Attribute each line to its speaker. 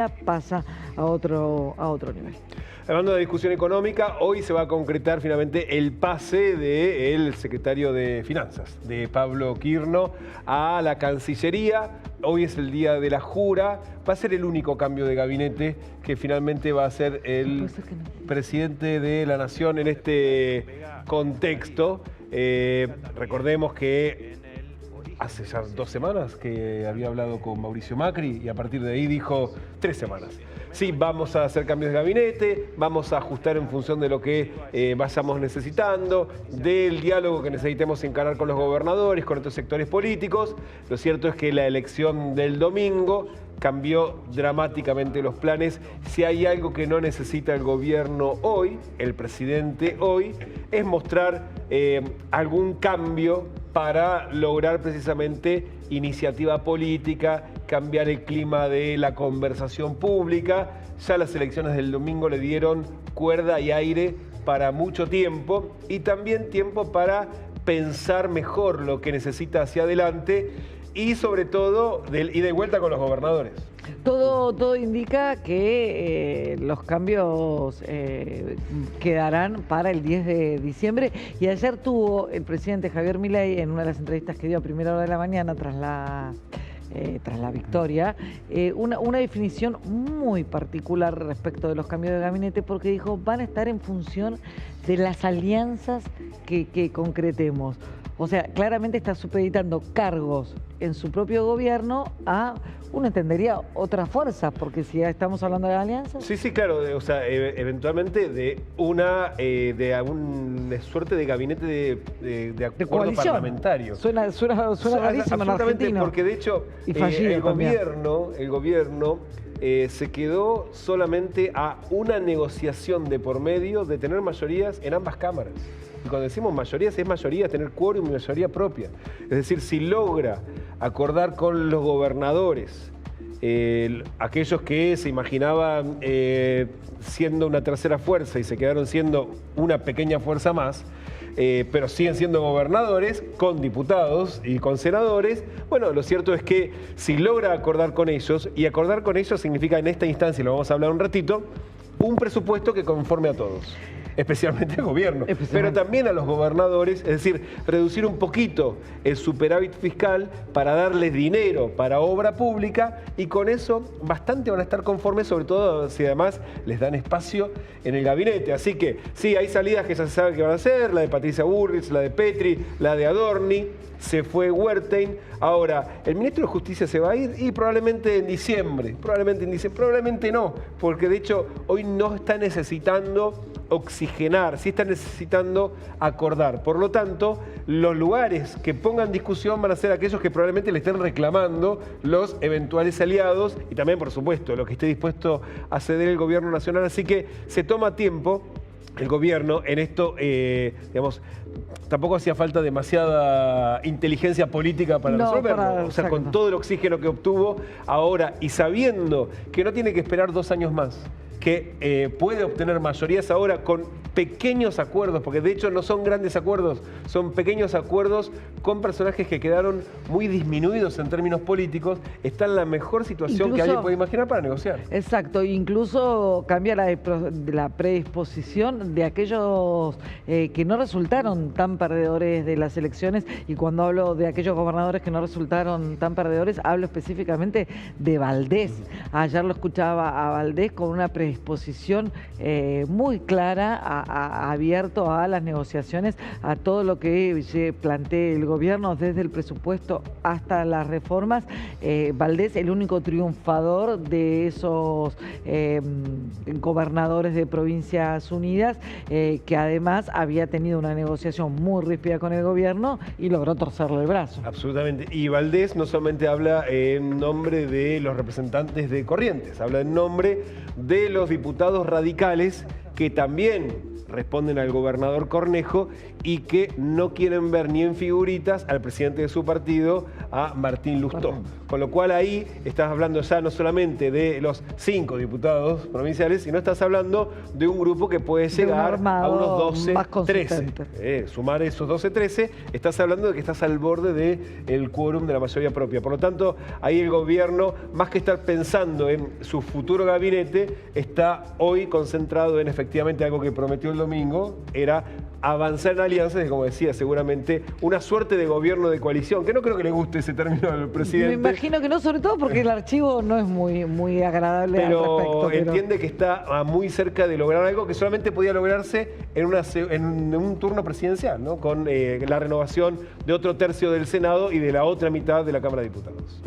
Speaker 1: pasa a otro nivel.
Speaker 2: Hablando de discusión económica, hoy se va a concretar finalmente el pase del secretario de Finanzas, de Pablo Quirno, a la Cancillería. Hoy es el día de la jura. Va a ser el único cambio de gabinete que finalmente va a ser el presidente de la Nación en este contexto. Recordemos que hace ya 2 semanas que había hablado con Mauricio Macri y a partir de ahí dijo 3 semanas. Sí, vamos a hacer cambios de gabinete, vamos a ajustar en función de lo que vayamos necesitando, del diálogo que necesitemos encarar con los gobernadores, con otros sectores políticos. Lo cierto es que la elección del domingo cambió dramáticamente los planes. Si hay algo que no necesita el gobierno hoy, el presidente hoy, es mostrar algún cambio para lograr precisamente iniciativa política, cambiar el clima de la conversación pública. Ya las elecciones del domingo le dieron cuerda y aire para mucho tiempo y también tiempo para pensar mejor lo que necesita hacia adelante y sobre todo ida y vuelta con los gobernadores.
Speaker 1: Todo indica que los cambios quedarán para el 10 de diciembre y ayer tuvo el presidente Javier Milei en una de las entrevistas que dio a primera hora de la mañana tras la victoria, una definición muy particular respecto de los cambios de gabinete porque dijo van a estar en función de las alianzas que concretemos. O sea, claramente está supeditando cargos en su propio gobierno a, uno entendería, otras fuerzas, porque si ya estamos hablando de alianzas.
Speaker 2: Sí, claro, o sea, eventualmente de una suerte de gabinete de acuerdo parlamentario.
Speaker 1: Suena rarísimo en argentino.
Speaker 2: Porque de hecho el gobierno se quedó solamente a una negociación de por medio de tener mayorías en ambas cámaras. Y cuando decimos mayorías, es mayoría, tener quórum y mayoría propia. Es decir, si logra acordar con los gobernadores, aquellos que se imaginaban siendo una tercera fuerza y se quedaron siendo una pequeña fuerza más, pero siguen siendo gobernadores, con diputados y con senadores. Bueno, lo cierto es que si logra acordar con ellos, y acordar con ellos significa en esta instancia, y lo vamos a hablar un ratito, un presupuesto que conforme a todos. Especialmente al gobierno, pero también a los gobernadores, es decir, reducir un poquito el superávit fiscal para darles dinero para obra pública y con eso bastante van a estar conformes, sobre todo si además les dan espacio en el gabinete. Así que sí, hay salidas que ya se sabe que van a ser, la de Patricia Bullrich, la de Petri, la de Adorni, se fue Wertheim. Ahora, el ministro de Justicia se va a ir y probablemente en diciembre, probablemente no, porque de hecho hoy no está necesitando oxigenar, sí está necesitando acordar. Por lo tanto, los lugares que pongan discusión van a ser aquellos que probablemente le estén reclamando los eventuales aliados y también, por supuesto, lo que esté dispuesto a ceder el gobierno nacional. Así que se toma tiempo el gobierno en esto, digamos, tampoco hacía falta demasiada inteligencia política para resolverlo. O sea, con todo el oxígeno que obtuvo ahora y sabiendo que no tiene que esperar 2 años más, que puede obtener mayorías ahora con pequeños acuerdos, porque de hecho no son grandes acuerdos, son pequeños acuerdos con personajes que quedaron muy disminuidos en términos políticos, está en la mejor situación que alguien puede imaginar para negociar.
Speaker 1: Exacto, incluso cambia la predisposición de aquellos que no resultaron tan perdedores de las elecciones, y cuando hablo de aquellos gobernadores que no resultaron tan perdedores, hablo específicamente de Valdés. Ayer lo escuchaba a Valdés con una predisposición muy clara, abierto a las negociaciones, a todo lo que plantee el gobierno, desde el presupuesto hasta las reformas. Valdés, el único triunfador de esos gobernadores de Provincias Unidas, que además había tenido una negociación muy ríspida con el gobierno y logró torcerle el brazo.
Speaker 2: Absolutamente. Y Valdés no solamente habla en nombre de los representantes de Corrientes, habla en nombre de los diputados radicales que también responden al gobernador Cornejo y que no quieren ver ni en figuritas al presidente de su partido, a Martín Lustó. con lo cual ahí estás hablando ya no solamente de los 5 diputados provinciales, sino estás hablando de un grupo que puede llegar a unos 12, 13. Sumar esos 12, 13, estás hablando de que estás al borde del quórum de la mayoría propia. Por lo tanto, ahí el gobierno, más que estar pensando en su futuro gabinete, está hoy concentrado en efectivamente algo que prometió el domingo, era avanzar en alianzas y, como decía, seguramente una suerte de gobierno de coalición, que no creo que le guste ese término al presidente.
Speaker 1: Me imagino que no, sobre todo porque el archivo no es muy agradable al respecto.
Speaker 2: Entiende que está muy cerca de lograr algo que solamente podía lograrse en un turno presidencial, ¿no? Con la renovación de otro tercio del Senado y de la otra mitad de la Cámara de Diputados.